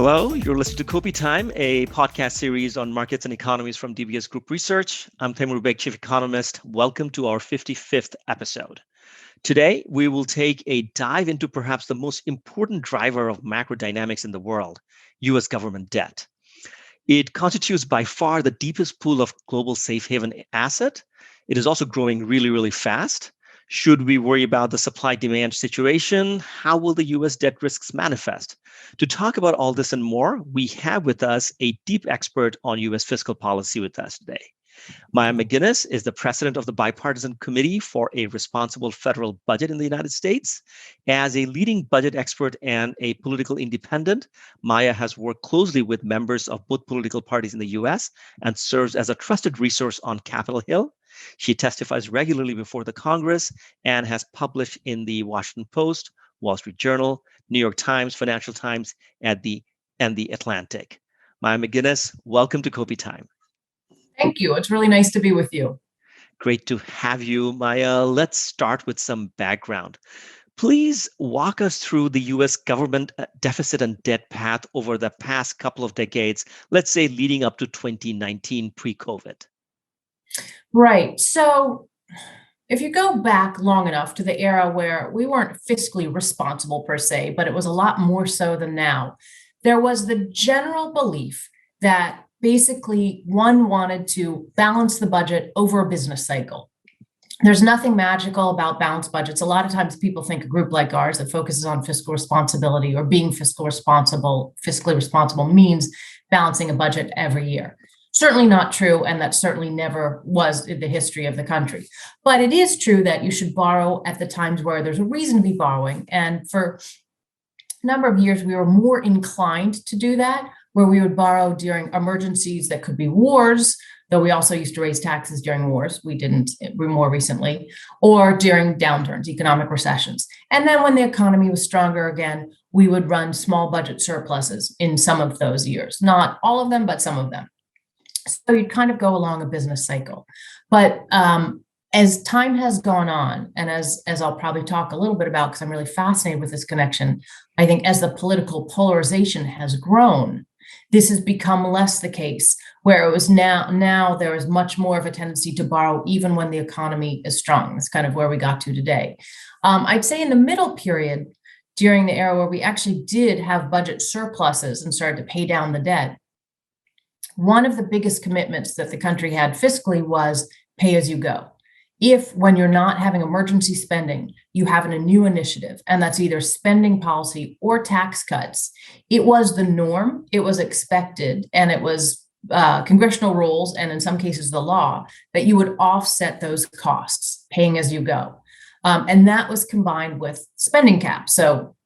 Hello, you're listening to Kopi Time, a podcast series on markets and economies from DBS Group Research. I'm Taimur Beg, Chief Economist. Welcome to our 55th episode. Today, we will take a dive into perhaps the most important driver of macro dynamics in the world, US government debt. It constitutes by far the deepest pool of global safe haven asset. It is also growing really, really fast. Should we worry about the supply-demand situation? How will the U.S. debt risks manifest? To talk about all this and more, we have with us a deep expert on U.S. fiscal policy with us today. Maya McGuinness is the president of the Bipartisan Committee for a Responsible Federal Budget in the United States. As a leading budget expert and a political independent, Maya has worked closely with members of both political parties in the U.S. and serves as a trusted resource on Capitol Hill. She testifies regularly before the Congress and has published in the Washington Post, Wall Street Journal, New York Times, Financial Times, and the Atlantic. Maya McGuinness, welcome to Kopi Time. Thank you. It's really nice to be with you. Great to have you, Maya. Let's start with some background. Please walk us through the U.S. government deficit and debt path over the past couple of decades, let's say leading up to 2019 pre-COVID. Right. So if you go back long enough to the era where we weren't fiscally responsible per se, but it was a lot more so than now, there was the general belief that basically one wanted to balance the budget over a business cycle. There's nothing magical about balanced budgets. A lot of times people think a group like ours that focuses on fiscal responsibility or being fiscally responsible means balancing a budget every year. Certainly not true, and that certainly never was in the history of the country. But it is true that you should borrow at the times where there's a reason to be borrowing. And for a number of years, we were more inclined to do that, where we would borrow during emergencies that could be wars, though we also used to raise taxes during wars. We didn't more recently, or during downturns, economic recessions. And then when the economy was stronger again, we would run small budget surpluses in some of those years. Not all of them, but some of them. So you'd kind of go along a business cycle. But as time has gone on, and as I'll probably talk a little bit about, because I'm really fascinated with this connection, I think as the political polarization has grown, this has become less the case, where it was now there is much more of a tendency to borrow even when the economy is strong. That's kind of where we got to today. I'd say in the middle period, during the era where we actually did have budget surpluses and started to pay down the debt, one of the biggest commitments that the country had fiscally was pay as you go. If, when you're not having emergency spending, you have a new initiative, and that's either spending policy or tax cuts, it was the norm, it was expected, and it was congressional rules, and in some cases the law, that you would offset those costs, paying as you go. And that was combined with spending caps. So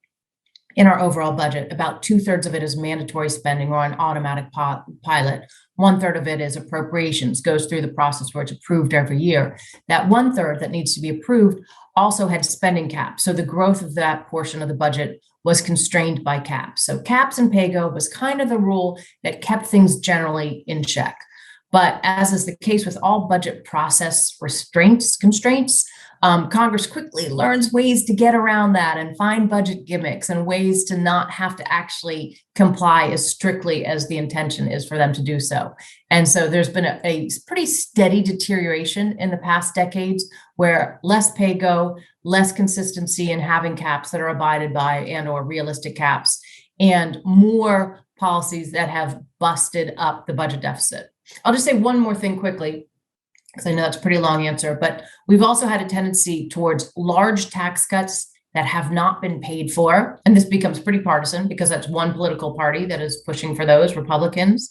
in our overall budget, about 2/3 of it is mandatory spending or an automatic pilot. 1/3 of it is appropriations, goes through the process where it's approved every year. That 1/3 that needs to be approved also had spending caps. So the growth of that portion of the budget was constrained by caps. So caps and pay-go was kind of the rule that kept things generally in check. But as is the case with all budget process constraints, Congress quickly learns ways to get around that and find budget gimmicks and ways to not have to actually comply as strictly as the intention is for them to do so. And so there's been a pretty steady deterioration in the past decades where less pay-go, less consistency in having caps that are abided by and or realistic caps, and more policies that have busted up the budget deficit. I'll just say one more thing quickly, because I know that's a pretty long answer, but we've also had a tendency towards large tax cuts that have not been paid for. And this becomes pretty partisan because that's one political party that is pushing for those, Republicans.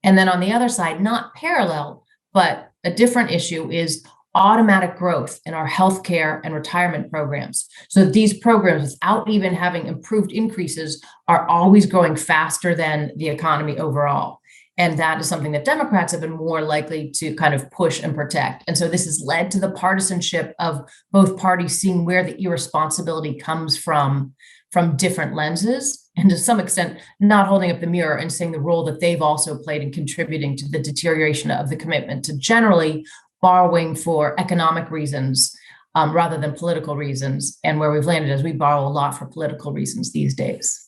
And then on the other side, not parallel, but a different issue is automatic growth in our healthcare and retirement programs. So that these programs, without even having improved increases, are always growing faster than the economy overall. And that is something that Democrats have been more likely to kind of push and protect. And so this has led to the partisanship of both parties seeing where the irresponsibility comes from different lenses, and to some extent, not holding up the mirror and seeing the role that they've also played in contributing to the deterioration of the commitment to generally borrowing for economic reasons rather than political reasons. And where we've landed is we borrow a lot for political reasons these days.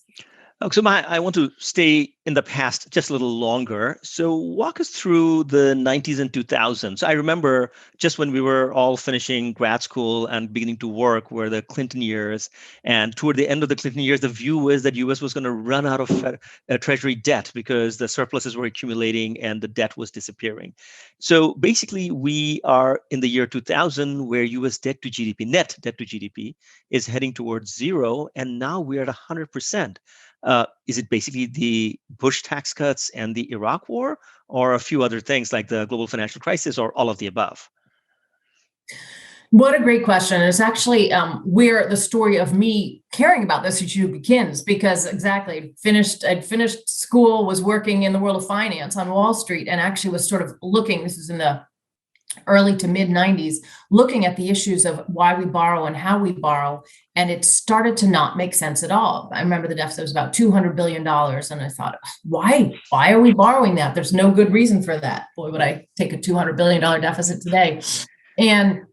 So I want to stay in the past just a little longer. So walk us through the 90s and 2000s. I remember just when we were all finishing grad school and beginning to work were the Clinton years. And toward the end of the Clinton years, the view was that US was going to run out of treasury debt because the surpluses were accumulating and the debt was disappearing. So basically, we are in the year 2000 where US debt to GDP, net debt to GDP, is heading towards zero. And now we're at 100%. Is it basically the Bush tax cuts and the Iraq war, or a few other things like the global financial crisis, or all of the above? What a great question. It's actually where the story of me caring about this issue begins, because exactly I'd finished school, was working in the world of finance on Wall Street, and actually was sort of looking, this is in the early to mid 90s, looking at the issues of why we borrow and how we borrow. And it started to not make sense at all. I remember the deficit was about $200 billion. And I thought, why are we borrowing that? There's no good reason for that. Boy, would I take a $200 billion deficit today. And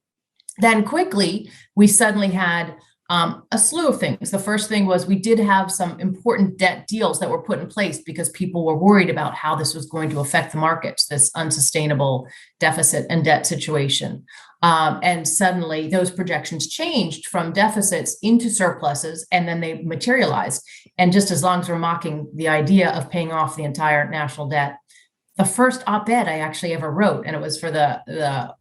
then quickly, we suddenly had a slew of things. The first thing was we did have some important debt deals that were put in place because people were worried about how this was going to affect the markets, this unsustainable deficit and debt situation. And suddenly those projections changed from deficits into surpluses, and then they materialized. And just as long as we're mocking the idea of paying off the entire national debt, the first op-ed I actually ever wrote, and it was for the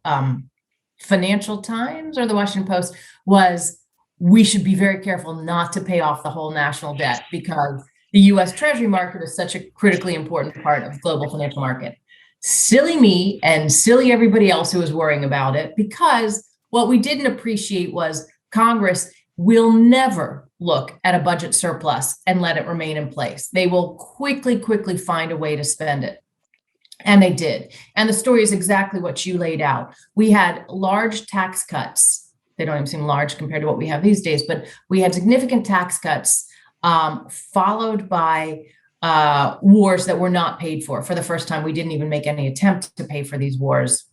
Financial Times or the Washington Post, was we should be very careful not to pay off the whole national debt because the US Treasury market is such a critically important part of the global financial market. Silly me and silly everybody else who was worrying about it, because what we didn't appreciate was Congress will never look at a budget surplus and let it remain in place. They will quickly find a way to spend it. And they did. And the story is exactly what you laid out. We had large tax cuts. They don't even seem large compared to what we have these days, but we had significant tax cuts followed by wars that were not paid for. For the first time, we didn't even make any attempt to pay for these wars,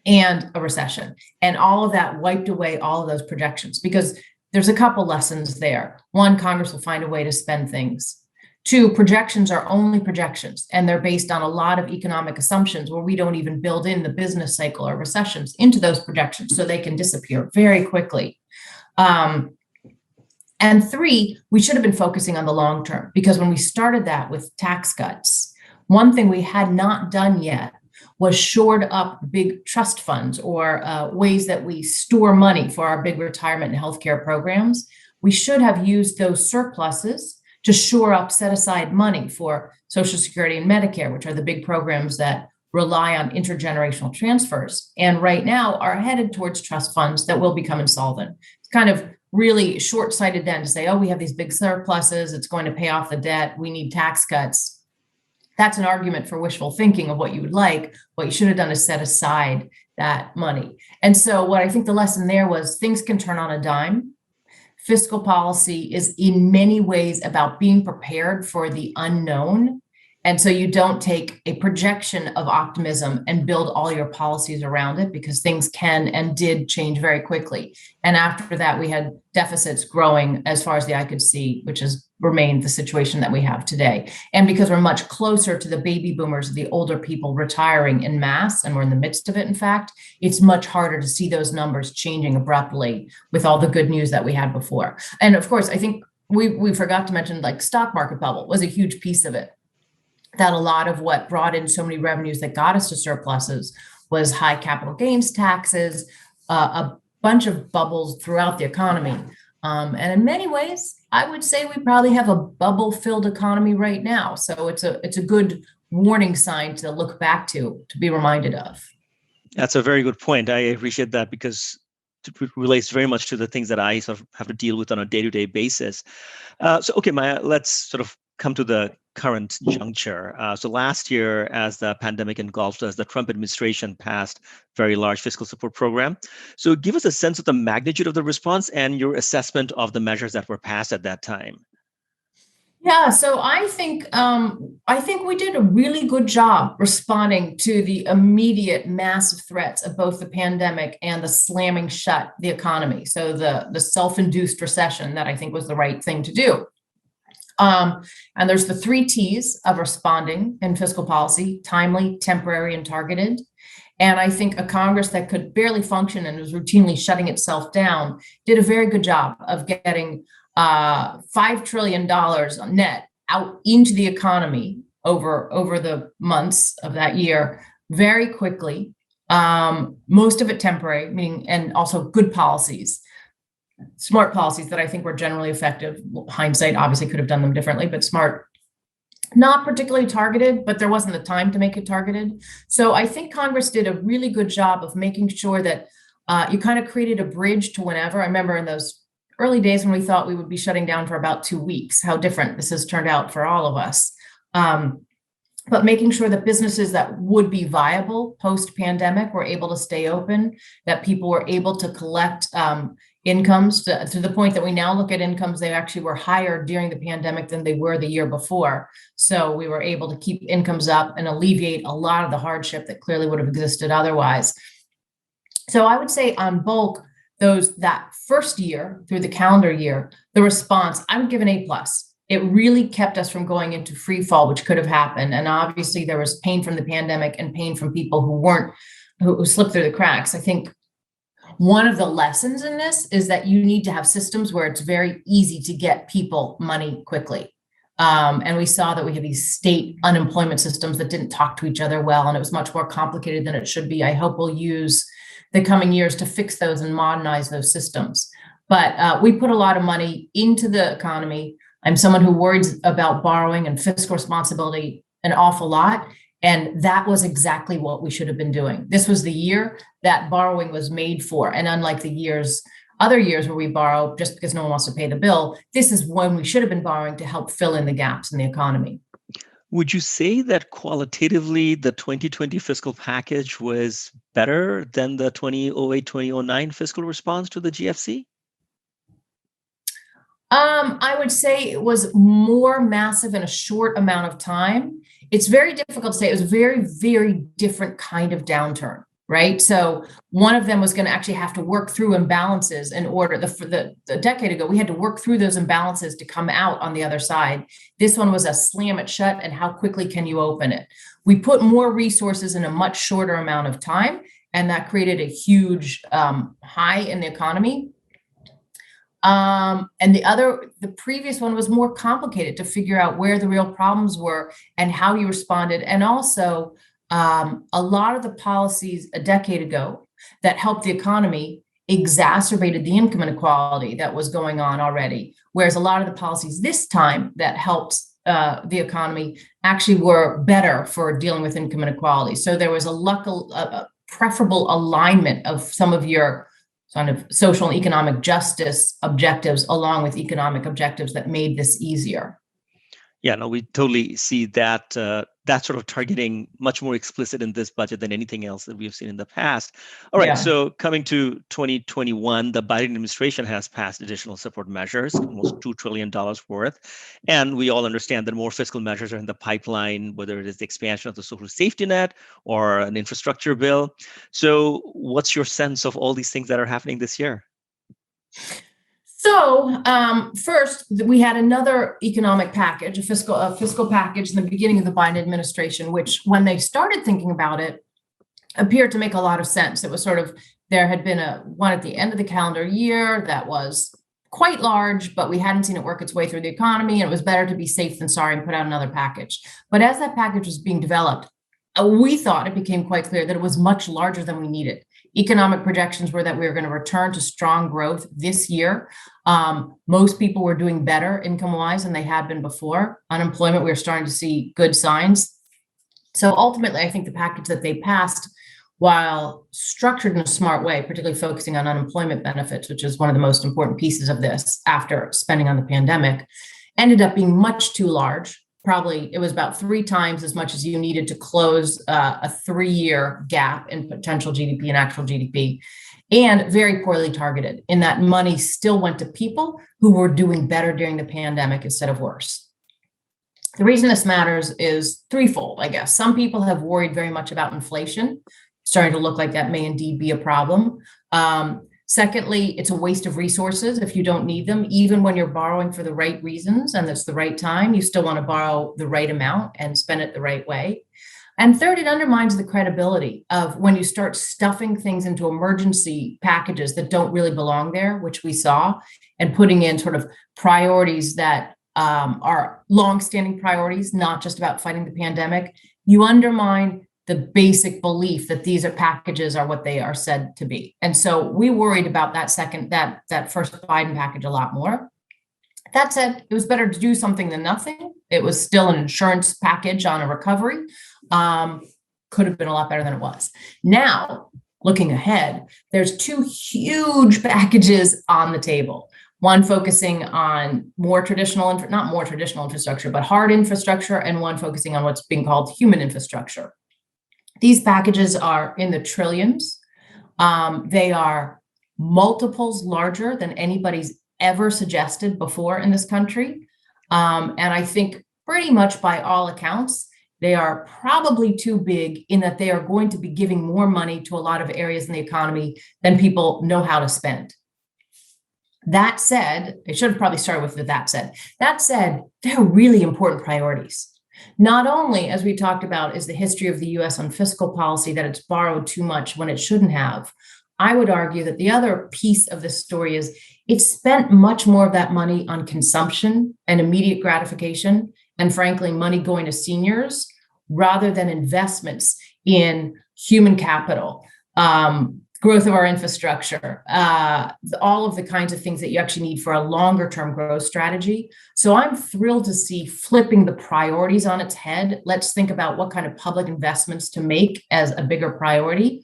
and a recession. And all of that wiped away all of those projections, because there's a couple lessons there. One, Congress will find a way to spend things. Two, projections are only projections, and they're based on a lot of economic assumptions where we don't even build in the business cycle or recessions into those projections, so they can disappear very quickly. And three, we should have been focusing on the long term, because when we started that with tax cuts, one thing we had not done yet was shored up big trust funds or ways that we store money for our big retirement and healthcare programs. We should have used those surpluses to shore up, set aside money for Social Security and Medicare, which are the big programs that rely on intergenerational transfers, and right now are headed towards trust funds that will become insolvent. It's kind of really short-sighted then to say, oh, we have these big surpluses, it's going to pay off the debt, we need tax cuts. That's an argument for wishful thinking of what you would like. What you should have done is set aside that money. And so what I think the lesson there was, things can turn on a dime. Fiscal policy is in many ways about being prepared for the unknown. And so you don't take a projection of optimism and build all your policies around it, because things can and did change very quickly. And after that, we had deficits growing as far as the eye could see, which has remained the situation that we have today. And because we're much closer to the baby boomers, the older people retiring en masse, and we're in the midst of it, in fact, it's much harder to see those numbers changing abruptly with all the good news that we had before. And of course, I think we forgot to mention, like, stock market bubble was a huge piece of it. That a lot of what brought in so many revenues that got us to surpluses was high capital gains taxes, a bunch of bubbles throughout the economy. And in many ways, I would say we probably have a bubble-filled economy right now. So it's a good warning sign to look back to be reminded of. That's a very good point. I appreciate that, because it relates very much to the things that I sort of have to deal with on a day-to-day basis. So, okay, Maya, let's sort of come to the current juncture. So last year, as the pandemic engulfed us, the Trump administration passed very large fiscal support program. So give us a sense of the magnitude of the response and your assessment of the measures that were passed at that time. Yeah, so I think we did a really good job responding to the immediate massive threats of both the pandemic and the slamming shut the economy. So the self-induced recession that I think was the right thing to do. And there's the three T's of responding in fiscal policy: timely, temporary, and targeted. And I think a Congress that could barely function and was routinely shutting itself down did a very good job of getting $5 trillion net out into the economy over the months of that year very quickly. Most of it temporary, meaning, and also good policies, smart policies that I think were generally effective. Hindsight obviously could have done them differently, but smart. Not particularly targeted, but there wasn't the time to make it targeted. So I think Congress did a really good job of making sure that you kind of created a bridge to whenever. I remember in those early days when we thought we would be shutting down for about 2 weeks, how different this has turned out for all of us. But making sure that businesses that would be viable post-pandemic were able to stay open, that people were able to collect incomes to the point that we now look at incomes, they actually were higher during the pandemic than they were the year before. So we were able to keep incomes up and alleviate a lot of the hardship that clearly would have existed otherwise. So I would say on bulk, that first year through the calendar year, the response, I would give an A+. It really kept us from going into free fall, which could have happened. And obviously there was pain from the pandemic and pain from people who slipped through the cracks. I think one of the lessons in this is that you need to have systems where it's very easy to get people money quickly. And we saw that we had these state unemployment systems that didn't talk to each other well, and it was much more complicated than it should be. I hope we'll use the coming years to fix those and modernize those systems. But we put a lot of money into the economy. I'm someone who worries about borrowing and fiscal responsibility an awful lot. And that was exactly what we should have been doing. This was the year that borrowing was made for. And unlike other years where we borrow just because no one wants to pay the bill, this is when we should have been borrowing to help fill in the gaps in the economy. Would you say that qualitatively the 2020 fiscal package was better than the 2008, 2009 fiscal response to the GFC? I would say it was more massive in a short amount of time. It's very difficult to say. It was a very, very different kind of downturn, right? So one of them was going to actually have to work through imbalances in order. A decade ago, we had to work through those imbalances to come out on the other side. This one was a slam it shut, and how quickly can you open it? We put more resources in a much shorter amount of time, and that created a huge high in the economy. And the previous one was more complicated to figure out where the real problems were and how you responded. And also, a lot of the policies a decade ago that helped the economy exacerbated the income inequality that was going on already. Whereas a lot of the policies this time that helped the economy actually were better for dealing with income inequality. So there was a preferable alignment of some of your kind of social and economic justice objectives along with economic objectives that made this easier. Yeah, no, we totally see that that sort of targeting much more explicit in this budget than anything else that we've seen in the past. All right, Yeah. so coming to 2021, the Biden administration has passed additional support measures, almost $2 trillion worth. And we all understand that more fiscal measures are in the pipeline, whether it is the expansion of the social safety net or an infrastructure bill. So what's your sense of all these things that are happening this year? So first, we had another economic package, a fiscal package in the beginning of the Biden administration, which when they started thinking about it, appeared to make a lot of sense. It was sort of, there had been one at the end of the calendar year that was quite large, but we hadn't seen it work its way through the economy, and it was better to be safe than sorry and put out another package. But as that package was being developed, we thought it became quite clear that it was much larger than we needed. Economic projections were that we were going to return to strong growth this year. Most people were doing better income-wise than they had been before. Unemployment, we were starting to see good signs. So ultimately, I think the package that they passed, while structured in a smart way, particularly focusing on unemployment benefits, which is one of the most important pieces of this after spending on the pandemic, ended up being much too large. Probably it was about 3 times as much as you needed to close a 3-year gap in potential GDP and actual GDP, and very poorly targeted in that money still went to people who were doing better during the pandemic instead of worse. The reason this matters is threefold, I guess. Some people have worried very much about inflation, starting to look like that may indeed be a problem. Secondly, it's a waste of resources if you don't need them. Even when you're borrowing for the right reasons and it's the right time, you still want to borrow the right amount and spend it the right way. And third, it undermines the credibility of when you start stuffing things into emergency packages that don't really belong there, which we saw, and putting in sort of priorities that are longstanding priorities, not just about fighting the pandemic. You undermine the basic belief that these are packages are what they are said to be. And so we worried about that first Biden package a lot more. That said, it was better to do something than nothing. It was still an insurance package on a recovery. Could have been a lot better than it was. Now, looking ahead, there's two huge packages on the table. One focusing on not more traditional infrastructure, but hard infrastructure, and one focusing on what's being called human infrastructure. These packages are in the trillions. They are multiples larger than anybody's ever suggested before in this country. And I think pretty much by all accounts, they are probably too big in that they are going to be giving more money to a lot of areas in the economy than people know how to spend. That said, I should have probably started with that said. That said, they're really important priorities. Not only, as we talked about, is the history of the US on fiscal policy that it's borrowed too much when it shouldn't have. I would argue that the other piece of this story is it spent much more of that money on consumption and immediate gratification, and frankly, money going to seniors rather than investments in human capital, growth of our infrastructure, all of the kinds of things that you actually need for a longer term growth strategy. So I'm thrilled to see flipping the priorities on its head. Let's think about what kind of public investments to make as a bigger priority.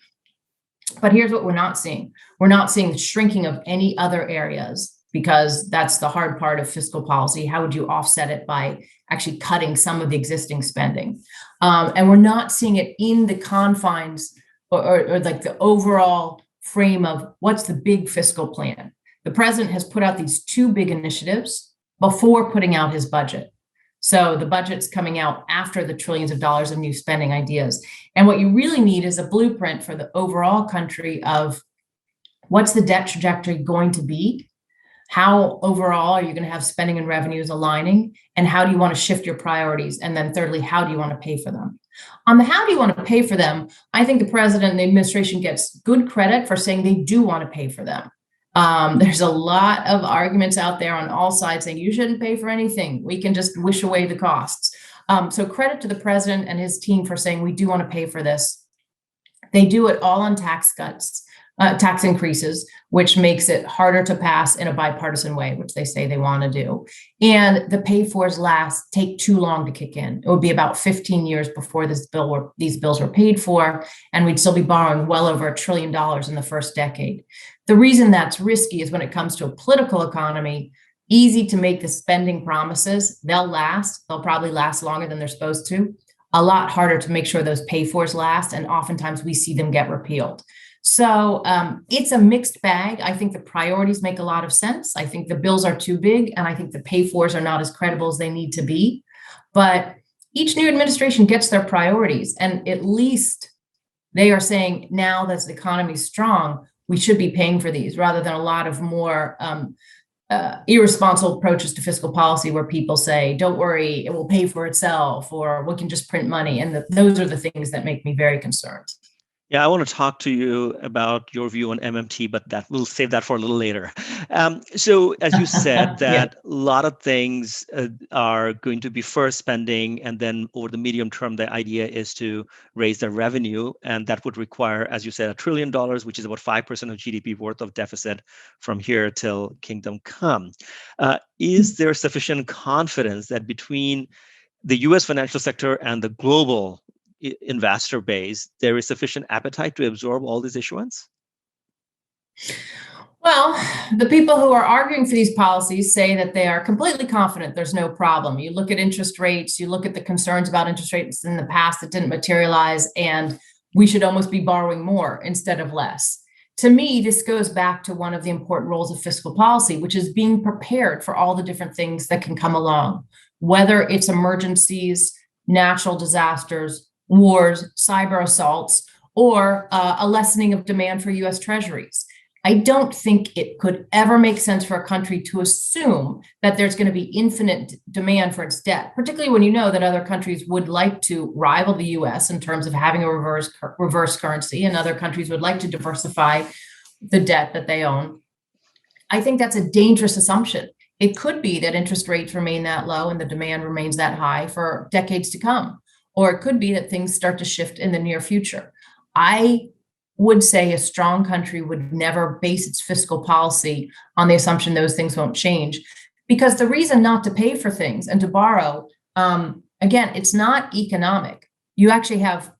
But here's what we're not seeing. We're not seeing the shrinking of any other areas, because that's the hard part of fiscal policy. How would you offset it by actually cutting some of the existing spending? And we're not seeing it in the confines or like the overall frame of what's the big fiscal plan. The president has put out these two big initiatives before putting out his budget. So the budget's coming out after the trillions of dollars of new spending ideas. And what you really need is a blueprint for the overall country of what's the debt trajectory going to be? How overall are you going to have spending and revenues aligning? And how do you want to shift your priorities? And then thirdly, how do you want to pay for them? On the how do you want to pay for them, I think the president and the administration gets good credit for saying they do want to pay for them. There's a lot of arguments out there on all sides saying you shouldn't pay for anything. We can just wish away the costs. So credit to the president and his team for saying we do want to pay for this. They do it all on tax cuts, tax increases, which makes it harder to pass in a bipartisan way, which they say they want to do. And the pay-fors take too long to kick in. It would be about 15 years before these bills were paid for, and we'd still be borrowing well over $1 trillion in the first decade. The reason that's risky is when it comes to a political economy, easy to make the spending promises. They'll probably last longer than they're supposed to. A lot harder to make sure those pay-fors last, and oftentimes we see them get repealed. So it's a mixed bag. I think the priorities make a lot of sense. I think the bills are too big, and I think the pay-fors are not as credible as they need to be. But each new administration gets their priorities, and at least they are saying now that the economy is strong, we should be paying for these, rather than a lot of more irresponsible approaches to fiscal policy where people say, don't worry, it will pay for itself, or we can just print money. And those are the things that make me very concerned. Yeah, I want to talk to you about your view on MMT, but we'll save that for a little later. So as you said, that a lot of things are going to be first spending, and then over the medium term, the idea is to raise the revenue. And that would require, as you said, $1 trillion, which is about 5% of GDP worth of deficit from here till Kingdom Come. Is there sufficient confidence that between the US financial sector and the global investor base, there is sufficient appetite to absorb all this issuance? Well, the people who are arguing for these policies say that they are completely confident there's no problem. You look at interest rates, you look at the concerns about interest rates in the past that didn't materialize, and we should almost be borrowing more instead of less. To me, this goes back to one of the important roles of fiscal policy, which is being prepared for all the different things that can come along, whether it's emergencies, natural disasters, wars, cyber assaults, or a lessening of demand for US treasuries. I don't think it could ever make sense for a country to assume that there's going to be infinite demand for its debt, particularly when you know that other countries would like to rival the US in terms of having a reverse currency, and other countries would like to diversify the debt that they own. I think that's a dangerous assumption. It could be that interest rates remain that low and the demand remains that high for decades to come, or it could be that things start to shift in the near future. I would say a strong country would never base its fiscal policy on the assumption those things won't change, because the reason not to pay for things and to borrow, again, it's not economic. You actually have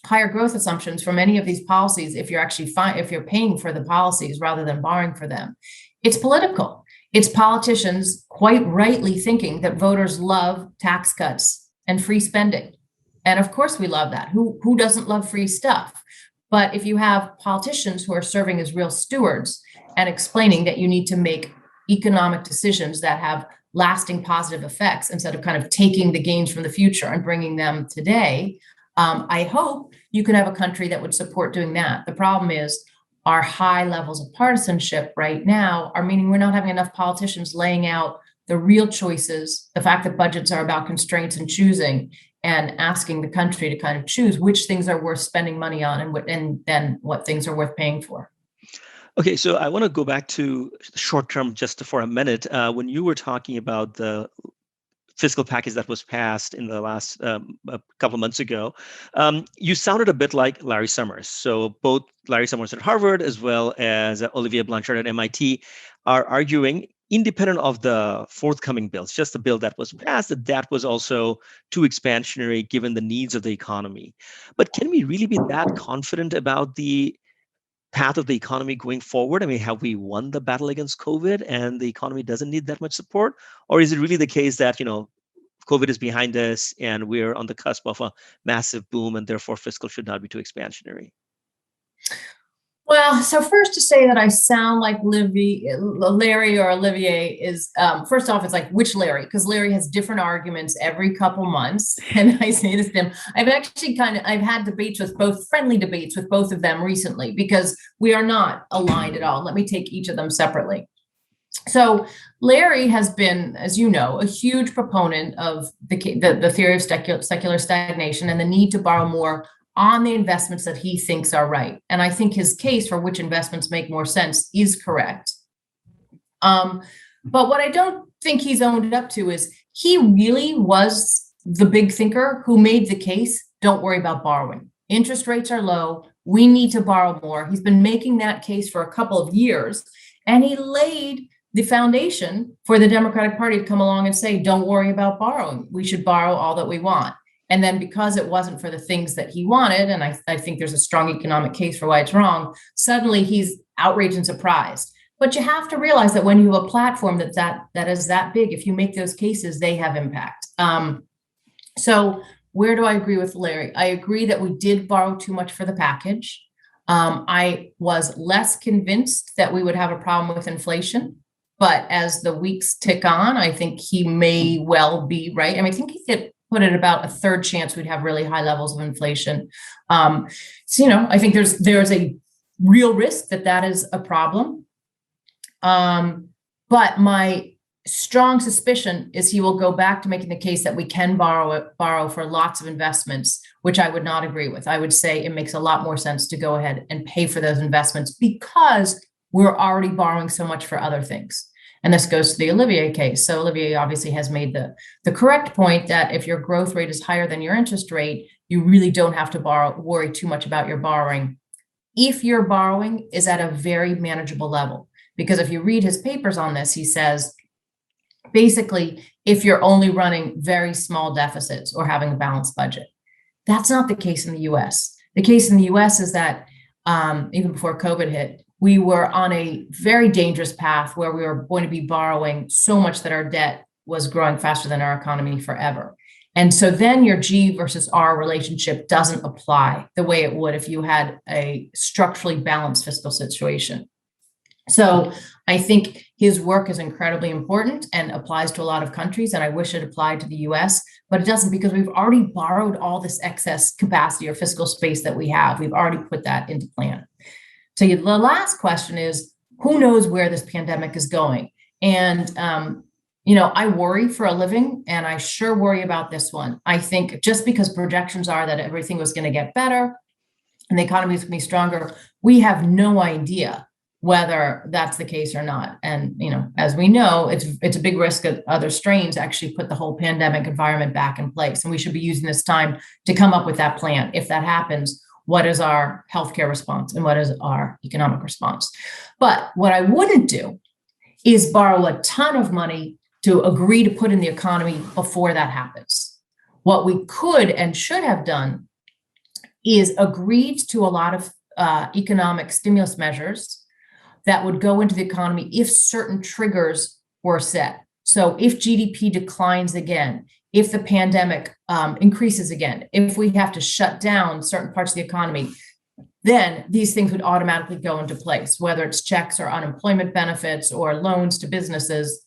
higher growth assumptions for many of these policies if you're actually if you're paying for the policies rather than borrowing for them. It's political. It's politicians quite rightly thinking that voters love tax cuts and free spending. And of course we love that. Who doesn't love free stuff? But if you have politicians who are serving as real stewards and explaining that you need to make economic decisions that have lasting positive effects instead of kind of taking the gains from the future and bringing them today, I hope you can have a country that would support doing that. The problem is our high levels of partisanship right now are meaning we're not having enough politicians laying out the real choices, the fact that budgets are about constraints and choosing, and asking the country to kind of choose which things are worth spending money on and then what things are worth paying for. Okay, so I want to go back to short term just for a minute. When you were talking about the fiscal package that was passed in the last a couple of months ago, you sounded a bit like Larry Summers. So both Larry Summers at Harvard as well as Olivier Blanchard at MIT are arguing, independent of the forthcoming bills, just the bill that was passed, that was also too expansionary given the needs of the economy. But can we really be that confident about the path of the economy going forward? I mean, have we won the battle against COVID and the economy doesn't need that much support? Or is it really the case that, COVID is behind us and we're on the cusp of a massive boom and therefore fiscal should not be too expansionary? Well, so first to say that I sound like Larry or Olivier is, first off, it's like, which Larry? Because Larry has different arguments every couple months. And I say this to him, I've had debates with friendly debates with both of them recently, because we are not aligned at all. Let me take each of them separately. So Larry has been, as you know, a huge proponent of the theory of secular stagnation and the need to borrow more on the investments that he thinks are right. And I think his case for which investments make more sense is correct. But what I don't think he's owned up to is he really was the big thinker who made the case, don't worry about borrowing. Interest rates are low. We need to borrow more. He's been making that case for a couple of years, and he laid the foundation for the Democratic Party to come along and say, don't worry about borrowing. We should borrow all that we want. And then because it wasn't for the things that he wanted, and I think there's a strong economic case for why it's wrong, suddenly he's outraged and surprised. But you have to realize that when you have a platform that is that big, if you make those cases, they have impact. So where do I agree with Larry? I agree that we did borrow too much for the package. I was less convinced that we would have a problem with inflation. But as the weeks tick on, I think he may well be right. I mean, I think he did put it about a third chance we'd have really high levels of inflation. So, I think there's a real risk that is a problem. But my strong suspicion is he will go back to making the case that we can borrow for lots of investments, which I would not agree with. I would say it makes a lot more sense to go ahead and pay for those investments because we're already borrowing so much for other things. And this goes to the Olivier case. So Olivier obviously has made the correct point that if your growth rate is higher than your interest rate, you really don't have to worry too much about your borrowing. If your borrowing is at a very manageable level, because if you read his papers on this, he says, basically, if you're only running very small deficits or having a balanced budget, that's not the case in the US. The case in the US is that even before COVID hit, we were on a very dangerous path where we were going to be borrowing so much that our debt was growing faster than our economy forever. And so then your G versus R relationship doesn't apply the way it would if you had a structurally balanced fiscal situation. So I think his work is incredibly important and applies to a lot of countries. And I wish it applied to the US, but it doesn't, because we've already borrowed all this excess capacity or fiscal space that we have. We've already put that into plan. So the last question is, who knows where this pandemic is going? And, I worry for a living, and I sure worry about this one. I think just because projections are that everything was going to get better and the economy is going to be stronger, we have no idea whether that's the case or not. And, as we know, it's a big risk that other strains actually put the whole pandemic environment back in place. And we should be using this time to come up with that plan. If that happens, what is our healthcare response and what is our economic response? But what I wouldn't do is borrow a ton of money to agree to put in the economy before that happens. What we could and should have done is agreed to a lot of economic stimulus measures that would go into the economy if certain triggers were set. So if GDP declines again, if the pandemic increases again, if we have to shut down certain parts of the economy, then these things would automatically go into place, whether it's checks or unemployment benefits or loans to businesses.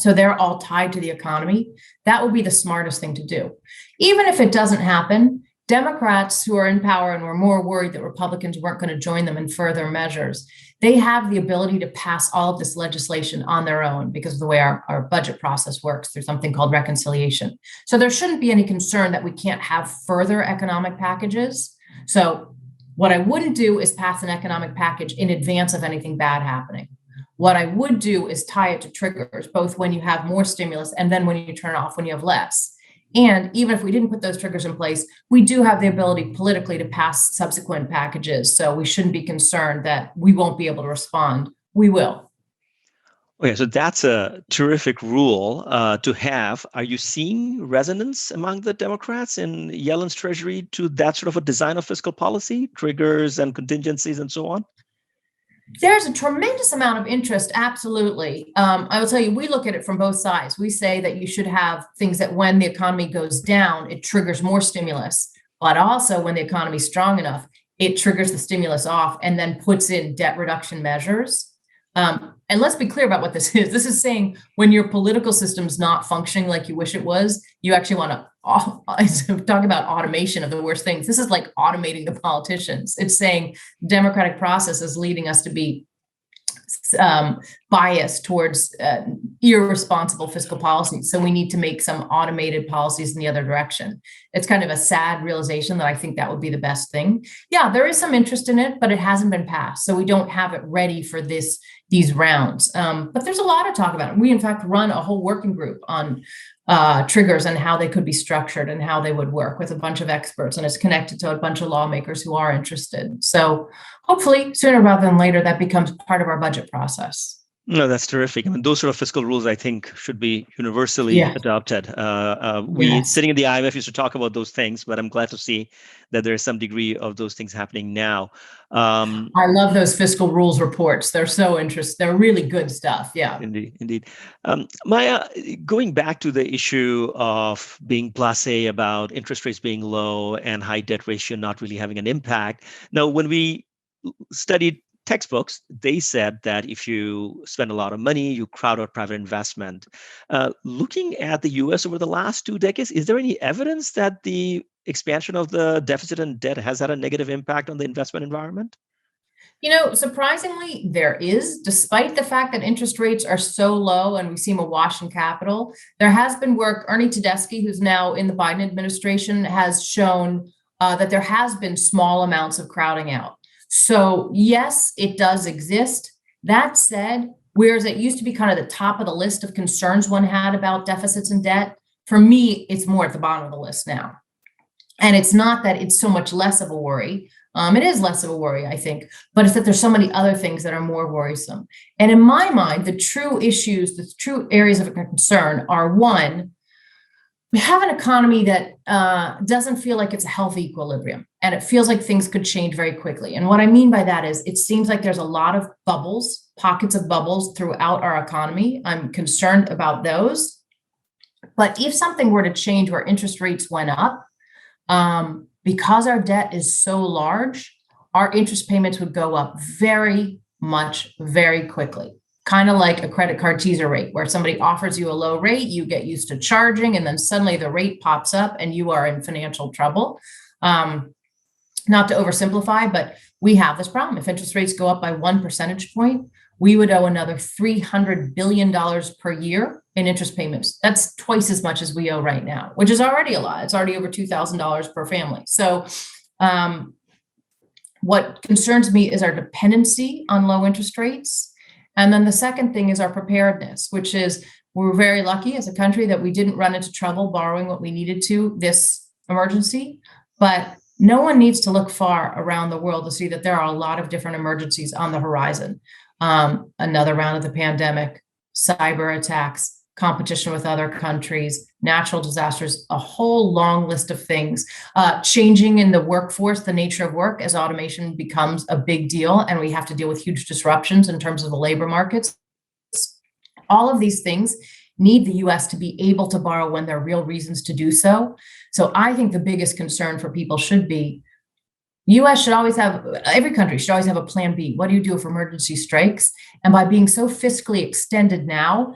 So they're all tied to the economy. That would be the smartest thing to do. Even if it doesn't happen, Democrats who are in power and were more worried that Republicans weren't going to join them in further measures, they have the ability to pass all of this legislation on their own because of the way our budget process works through something called reconciliation. So there shouldn't be any concern that we can't have further economic packages. So what I wouldn't do is pass an economic package in advance of anything bad happening. What I would do is tie it to triggers, both when you have more stimulus and then when you turn off when you have less. And even if we didn't put those triggers in place, we do have the ability politically to pass subsequent packages. So we shouldn't be concerned that we won't be able to respond. We will. Okay, so that's a terrific rule to have. Are you seeing resonance among the Democrats in Yellen's Treasury to that sort of a design of fiscal policy, triggers and contingencies and so on? There's a tremendous amount of interest, absolutely. I will tell you, we look at it from both sides. We say that you should have things that when the economy goes down, it triggers more stimulus, but also when the economy is strong enough, it triggers the stimulus off and then puts in debt reduction measures. And let's be clear about what this is. This is saying when your political system's not functioning like you wish it was, you actually want to talk about automation of the worst things. This is like automating the politicians. It's saying democratic process is leading us to be biased towards irresponsible fiscal policies. So we need to make some automated policies in the other direction. It's kind of a sad realization that I think that would be the best thing. Yeah, there is some interest in it, but it hasn't been passed. So we don't have it ready for these rounds. But there's a lot to talk about. We, in fact, run a whole working group on triggers and how they could be structured and how they would work with a bunch of experts. And it's connected to a bunch of lawmakers who are interested. So hopefully sooner rather than later, that becomes part of our budget process. No, that's terrific. I mean, those sort of fiscal rules, I think, should be universally adopted. Sitting in the IMF used to talk about those things, but I'm glad to see that there is some degree of those things happening now. I love those fiscal rules reports. They're so interesting. They're really good stuff. Yeah. Indeed. Maya, going back to the issue of being blasé about interest rates being low and high debt ratio not really having an impact. Now, when we studied textbooks, they said that if you spend a lot of money, you crowd out private investment. Looking at the US over the last 2 decades, is there any evidence that the expansion of the deficit and debt has had a negative impact on the investment environment? Surprisingly, there is, despite the fact that interest rates are so low and we seem awash in capital. There has been work. Ernie Tedeschi, who's now in the Biden administration, has shown that there has been small amounts of crowding out. So yes, it does exist. That said, whereas it used to be kind of the top of the list of concerns one had about deficits and debt, for me, it's more at the bottom of the list now. And it's not that it's so much less of a worry. It is less of a worry, I think, but it's that there's so many other things that are more worrisome. And in my mind, the true issues, the true areas of concern are, one, we have an economy that doesn't feel like it's a healthy equilibrium, and it feels like things could change very quickly. And what I mean by that is it seems like there's a lot of bubbles, pockets of bubbles throughout our economy. I'm concerned about those. But if something were to change where interest rates went up, because our debt is so large, our interest payments would go up very much, very quickly. Kind of like a credit card teaser rate, where somebody offers you a low rate, you get used to charging, and then suddenly the rate pops up and you are in financial trouble. not to oversimplify, but we have this problem. If interest rates go up by 1 percentage point, we would owe another $300 billion per year in interest payments. That's twice as much as we owe right now, which is already a lot. It's already over $2,000 per family. So what concerns me is our dependency on low interest rates. And then the second thing is our preparedness, which is we're very lucky as a country that we didn't run into trouble borrowing what we needed to this emergency. But no one needs to look far around the world to see that there are a lot of different emergencies on the horizon. Another round of the pandemic, cyber attacks, competition with other countries, natural disasters, a whole long list of things. Changing in the workforce, the nature of work as automation becomes a big deal, and we have to deal with huge disruptions in terms of the labor markets. All of these things need the US to be able to borrow when there are real reasons to do so. So I think the biggest concern for people should be US should always have, every country should always have a plan B. What do you do if emergency strikes? And by being so fiscally extended now,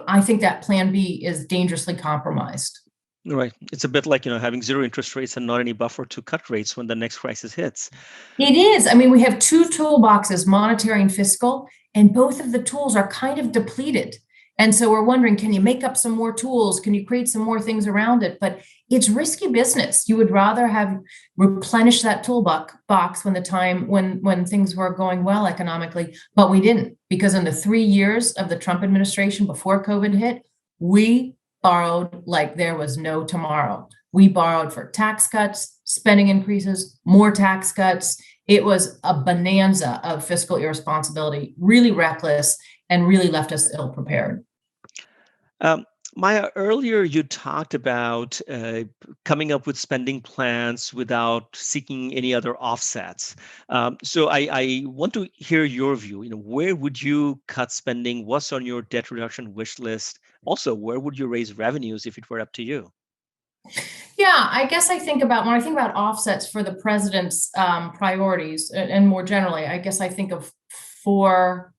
I think that plan B is dangerously compromised. Right. It's a bit like, having zero interest rates and not any buffer to cut rates when the next crisis hits. It is. I mean, we have two toolboxes, monetary and fiscal, and both of the tools are kind of depleted. And so we're wondering, can you make up some more tools? Can you create some more things around it? But it's risky business. You would rather have replenished that toolbox when things were going well economically, but we didn't, because in the 3 years of the Trump administration before COVID hit, we borrowed like there was no tomorrow. We borrowed for tax cuts, spending increases, more tax cuts. It was a bonanza of fiscal irresponsibility, really reckless, and really left us ill prepared. Maya, earlier you talked about coming up with spending plans without seeking any other offsets. So I want to hear your view. Where would you cut spending? What's on your debt reduction wish list? Also, where would you raise revenues if it were up to you? Yeah, I guess when I think about offsets for the president's priorities, and more generally, I guess I think of 4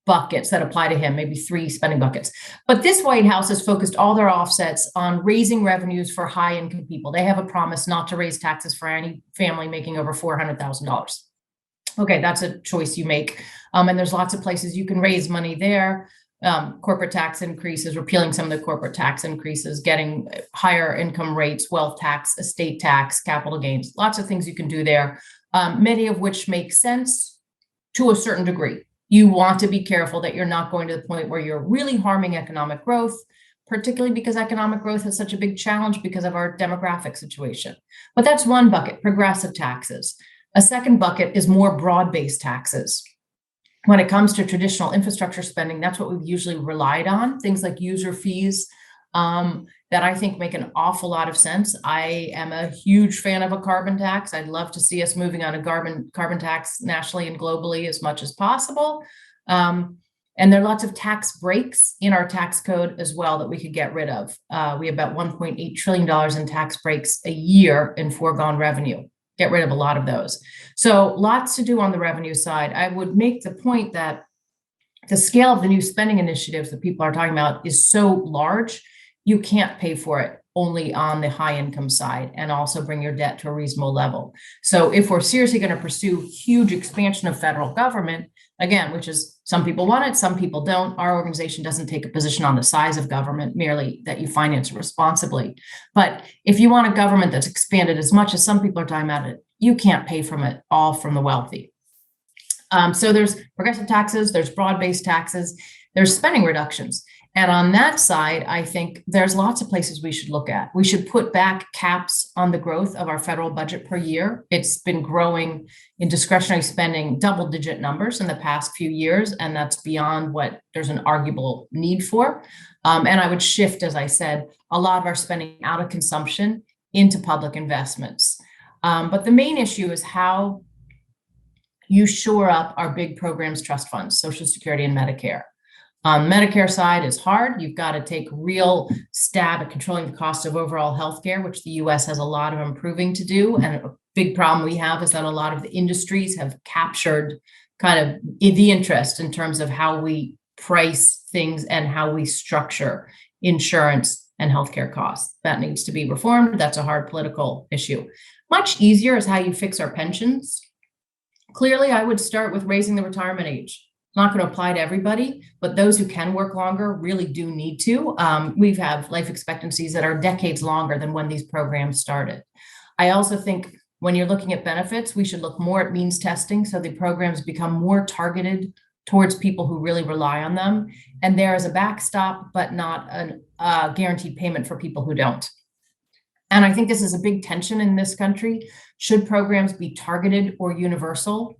buckets that apply to him, maybe 3 spending buckets. But this White House has focused all their offsets on raising revenues for high income people. They have a promise not to raise taxes for any family making over $400,000. Okay, that's a choice you make. And there's lots of places you can raise money there. Corporate tax increases, repealing some of the corporate tax increases, getting higher income rates, wealth tax, estate tax, capital gains, lots of things you can do there, many of which make sense to a certain degree. You want to be careful that you're not going to the point where you're really harming economic growth, particularly because economic growth is such a big challenge because of our demographic situation. But that's one bucket, progressive taxes. A second bucket is more broad-based taxes. When it comes to traditional infrastructure spending, that's what we've usually relied on, things like user fees, that I think make an awful lot of sense. I am a huge fan of a carbon tax. I'd love to see us moving on a carbon tax nationally and globally as much as possible. And there are lots of tax breaks in our tax code as well that we could get rid of. We have about $1.8 trillion in tax breaks a year in foregone revenue. Get rid of a lot of those. So lots to do on the revenue side. I would make the point that the scale of the new spending initiatives that people are talking about is so large, you can't pay for it only on the high income side and also bring your debt to a reasonable level. So if we're seriously going to pursue huge expansion of federal government, again, which is some people want it, some people don't. Our organization doesn't take a position on the size of government, merely that you finance responsibly. But if you want a government that's expanded as much as some people are talking about it, you can't pay from it all from the wealthy. So there's progressive taxes, there's broad-based taxes, there's spending reductions. And on that side, I think there's lots of places we should look at. We should put back caps on the growth of our federal budget per year. It's been growing in discretionary spending double-digit numbers in the past few years, and that's beyond what there's an arguable need for. And I would shift, as I said, a lot of our spending out of consumption into public investments. But the main issue is how you shore up our big programs, trust funds, Social Security and Medicare. On the Medicare side is hard. You've got to take real stab at controlling the cost of overall healthcare, which the US has a lot of improving to do. And a big problem we have is that a lot of the industries have captured kind of the interest in terms of how we price things and how we structure insurance and healthcare costs. That needs to be reformed. That's a hard political issue. Much easier is how you fix our pensions. Clearly, I would start with raising the retirement age. Not going to apply to everybody, but those who can work longer really do need to. We have life expectancies that are decades longer than when these programs started. I also think when you're looking at benefits, we should look more at means testing so the programs become more targeted towards people who really rely on them. And there is a backstop, but not a guaranteed payment for people who don't. And I think this is a big tension in this country. Should programs be targeted or universal?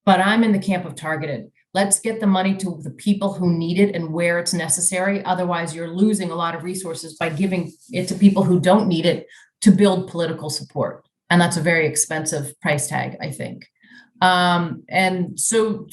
But I'm in the camp of targeted. Let's get the money to the people who need it and where it's necessary. Otherwise, you're losing a lot of resources by giving it to people who don't need it to build political support. And that's a very expensive price tag, I think. And so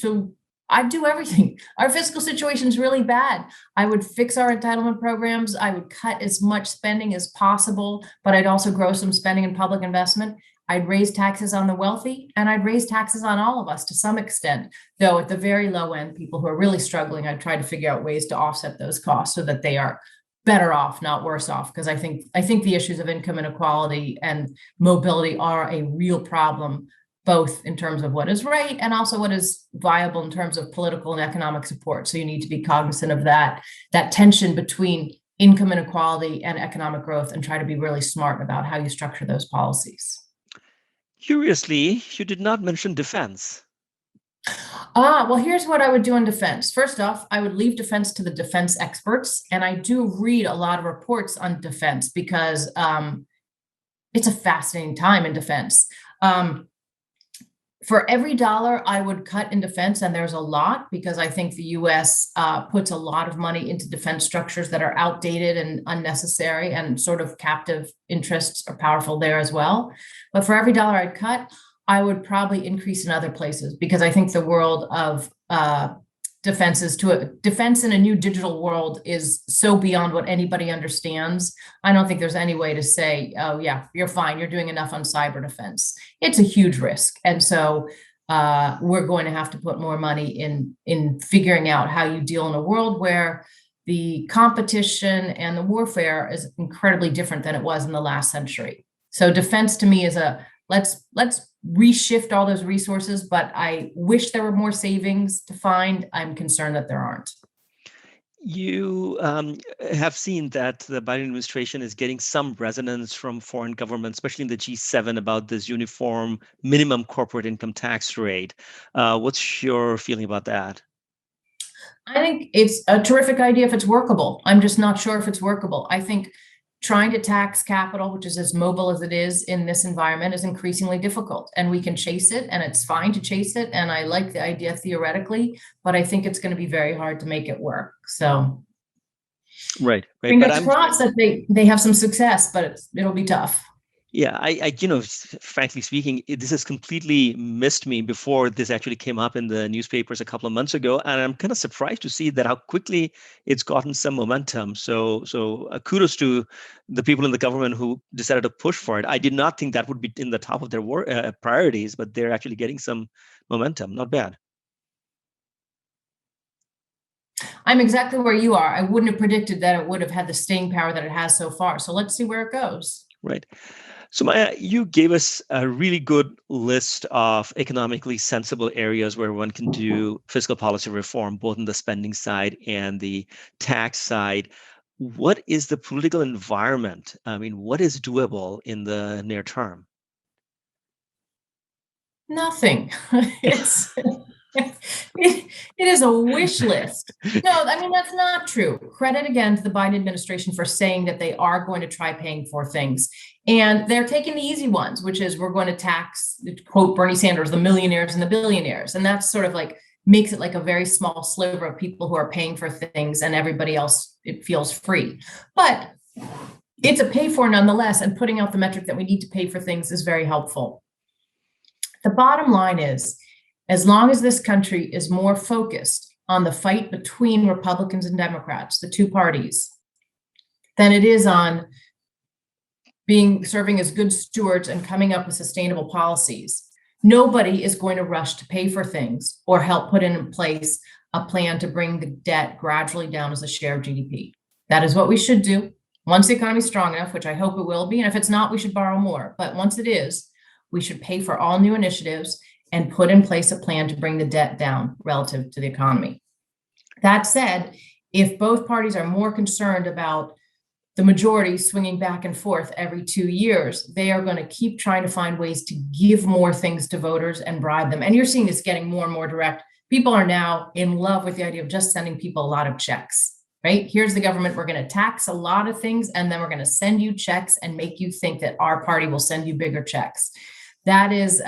I'd do everything. Our fiscal situation is really bad. I would fix our entitlement programs. I would cut as much spending as possible, but I'd also grow some spending in public investment. I'd raise taxes on the wealthy, and I'd raise taxes on all of us to some extent, though at the very low end, people who are really struggling, I'd try to figure out ways to offset those costs so that they are better off, not worse off. Because I think the issues of income inequality and mobility are a real problem, both in terms of what is right and also what is viable in terms of political and economic support. So you need to be cognizant of that tension between income inequality and economic growth and try to be really smart about how you structure those policies. Curiously, you did not mention defense. Well, here's what I would do in defense. First off, I would leave defense to the defense experts. And I do read a lot of reports on defense because it's a fascinating time in defense. For every dollar I would cut in defense, and there's a lot because I think the US puts a lot of money into defense structures that are outdated and unnecessary, and sort of captive interests are powerful there as well. But for every dollar I'd cut, I would probably increase in other places because I think the world of defense in a new digital world is so beyond what anybody understands. I don't think there's any way to say, oh yeah, you're fine, you're doing enough on cyber defense. It's a huge risk. And so we're going to have to put more money in figuring out how you deal in a world where the competition and the warfare is incredibly different than it was in the last century. So defense to me is let's reshift all those resources, but I wish there were more savings to find. I'm concerned that there aren't. You have seen that the Biden administration is getting some resonance from foreign governments, especially in the G7, about this uniform minimum corporate income tax rate. What's your feeling about that? I think it's a terrific idea if it's workable. I'm just not sure if it's workable. I think trying to tax capital, which is as mobile as it is in this environment, is increasingly difficult. And we can chase it, and it's fine to chase it. And I like the idea theoretically, but I think it's going to be very hard to make it work. So, right. Fingers crossed that they have some success, but it'll be tough. Yeah, I frankly speaking, this has completely missed me before this actually came up in the newspapers a couple of months ago, and I'm kind of surprised to see that how quickly it's gotten some momentum. So kudos to the people in the government who decided to push for it. I did not think that would be in the top of their priorities, but they're actually getting some momentum. Not bad. I'm exactly where you are. I wouldn't have predicted that it would have had the staying power that it has so far. So let's see where it goes. Right. So Maya, you gave us a really good list of economically sensible areas where one can do fiscal policy reform, both on the spending side and the tax side. What is the political environment? I mean, what is doable in the near term? Nothing. It is a wish list. No, I mean, that's not true. Credit again to the Biden administration for saying that they are going to try paying for things. And they're taking the easy ones, which is we're going to tax, quote Bernie Sanders, the millionaires and the billionaires. And that's sort of like makes it like a very small sliver of people who are paying for things, and everybody else, it feels free. But it's a pay for nonetheless, and putting out the metric that we need to pay for things is very helpful. The bottom line is, as long as this country is more focused on the fight between Republicans and Democrats, the two parties, than it is on serving as good stewards and coming up with sustainable policies, nobody is going to rush to pay for things or help put in place a plan to bring the debt gradually down as a share of GDP. That is what we should do. Once the economy is strong enough, which I hope it will be, and if it's not, we should borrow more. But once it is, we should pay for all new initiatives and put in place a plan to bring the debt down relative to the economy. That said, if both parties are more concerned about the majority swinging back and forth every 2 years, they are going to keep trying to find ways to give more things to voters and bribe them. And you're seeing this getting more and more direct. People are now in love with the idea of just sending people a lot of checks, right? Here's the government. We're going to tax a lot of things, and then we're going to send you checks and make you think that our party will send you bigger checks. That is,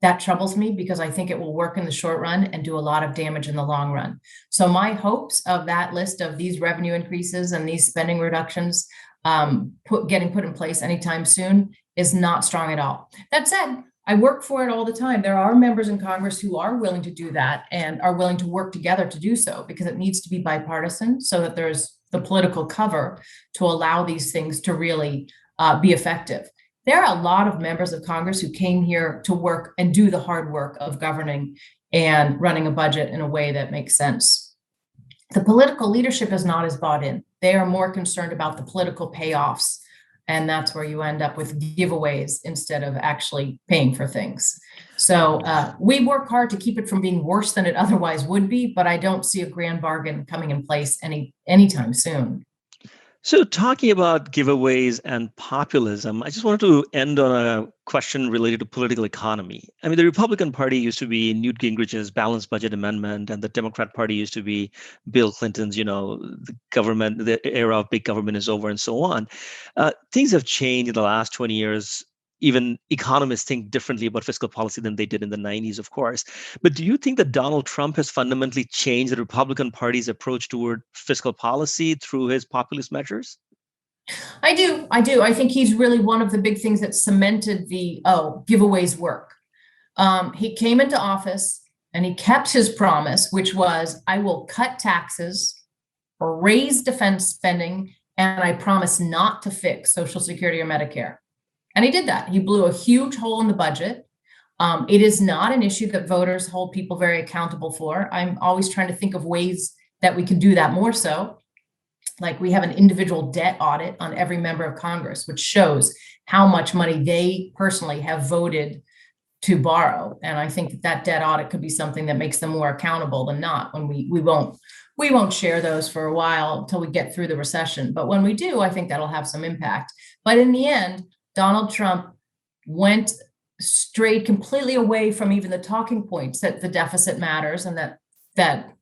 that troubles me because I think it will work in the short run and do a lot of damage in the long run. So my hopes of that list of these revenue increases and these spending reductions getting put in place anytime soon is not strong at all. That said, I work for it all the time. There are members in Congress who are willing to do that and are willing to work together to do so, because it needs to be bipartisan so that there's the political cover to allow these things to really be effective. There are a lot of members of Congress who came here to work and do the hard work of governing and running a budget in a way that makes sense. The political leadership is not as bought in. They are more concerned about the political payoffs, and that's where you end up with giveaways instead of actually paying for things. So we work hard to keep it from being worse than it otherwise would be, but I don't see a grand bargain coming in place anytime soon. So talking about giveaways and populism, I just wanted to end on a question related to political economy. I mean, the Republican Party used to be Newt Gingrich's balanced budget amendment, and the Democrat Party used to be Bill Clinton's, the government, the era of big government is over and so on. Things have changed in the last 20 years. Even economists think differently about fiscal policy than they did in the 90s, of course. But do you think that Donald Trump has fundamentally changed the Republican Party's approach toward fiscal policy through his populist measures? I do. I think he's really one of the big things that cemented the giveaways work. He came into office and he kept his promise, which was, I will cut taxes, raise defense spending, and I promise not to fix Social Security or Medicare. And he did that. He blew a huge hole in the budget. It is not an issue that voters hold people very accountable for. I'm always trying to think of ways that we can do that more so. Like we have an individual debt audit on every member of Congress, which shows how much money they personally have voted to borrow. And I think that debt audit could be something that makes them more accountable than not. When we won't share those for a while until we get through the recession. But when we do, I think that'll have some impact. But in the end, Donald Trump strayed completely away from even the talking points that the deficit matters and that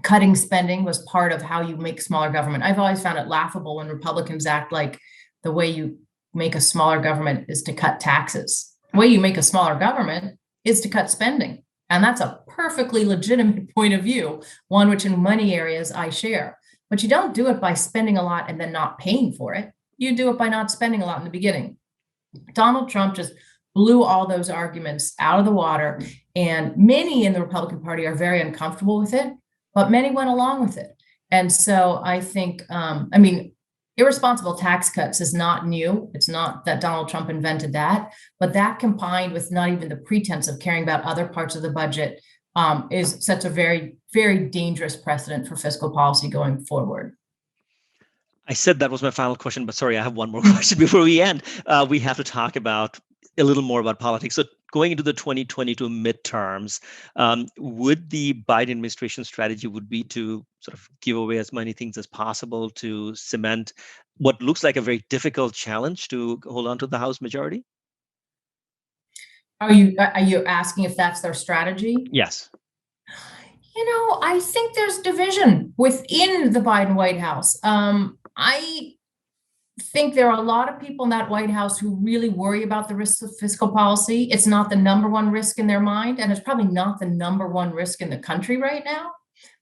cutting spending was part of how you make smaller government. I've always found it laughable when Republicans act like the way you make a smaller government is to cut taxes. The way you make a smaller government is to cut spending. And that's a perfectly legitimate point of view, one which in many areas I share. But you don't do it by spending a lot and then not paying for it. You do it by not spending a lot in the beginning. Donald Trump just blew all those arguments out of the water, and many in the Republican Party are very uncomfortable with it, but many went along with it. And so I think, irresponsible tax cuts is not new. It's not that Donald Trump invented that, but that combined with not even the pretense of caring about other parts of the budget sets a very, very dangerous precedent for fiscal policy going forward. I said that was my final question, but sorry, I have one more question before we end. We have to talk about a little more about politics. So going into the 2022 midterms, would the Biden administration strategy would be to sort of give away as many things as possible to cement what looks like a very difficult challenge to hold on to the House majority? Are you asking if that's their strategy? Yes. I think there's division within the Biden White House. I think there are a lot of people in that White House who really worry about the risks of fiscal policy. It's not the number one risk in their mind, and it's probably not the number one risk in the country right now,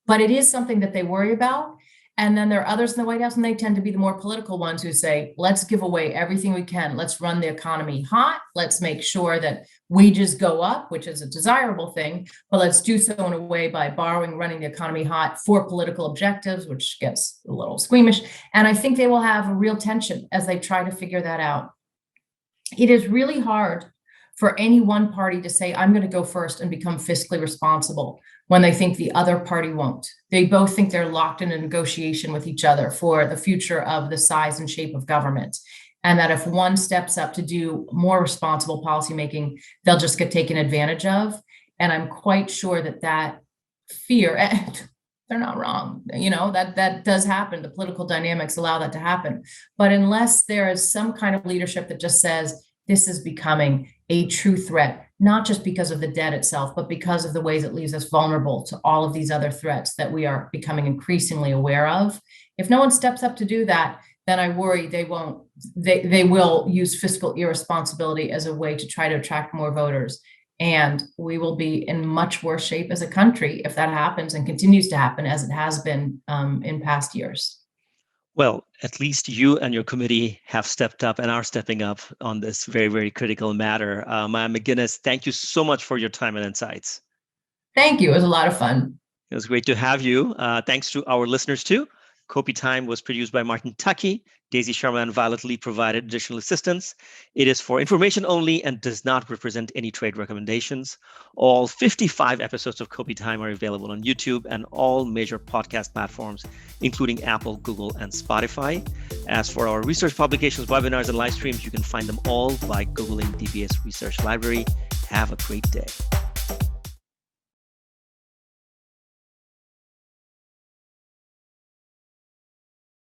but it is something that they worry about. And then there are others in the White House, and they tend to be the more political ones who say, let's give away everything we can. Let's run the economy hot. Let's make sure that wages go up, which is a desirable thing, but let's do so in a way by borrowing, running the economy hot for political objectives, which gets a little squeamish. And I think they will have a real tension as they try to figure that out. It is really hard for any one party to say, I'm going to go first and become fiscally responsible when they think the other party won't. They both think they're locked in a negotiation with each other for the future of the size and shape of government. And that if one steps up to do more responsible policymaking, they'll just get taken advantage of. And I'm quite sure that fear, and they're not wrong, that does happen. The political dynamics allow that to happen. But unless there is some kind of leadership that just says this is becoming a true threat, not just because of the debt itself, but because of the ways it leaves us vulnerable to all of these other threats that we are becoming increasingly aware of. If no one steps up to do that, then I worry they will use fiscal irresponsibility as a way to try to attract more voters. And we will be in much worse shape as a country if that happens and continues to happen as it has been in past years. Well, at least you and your committee have stepped up and are stepping up on this very, very critical matter. Maya McGuinness, thank you so much for your time and insights. Thank you. It was a lot of fun. It was great to have you. Thanks to our listeners too. Kopi Time was produced by Martin Tuckey. Daisy Sharma and Violet Lee provided additional assistance. It is for information only and does not represent any trade recommendations. All 55 episodes of Kopi Time are available on YouTube and all major podcast platforms, including Apple, Google, and Spotify. As for our research publications, webinars, and live streams, you can find them all by Googling DBS Research Library. Have a great day.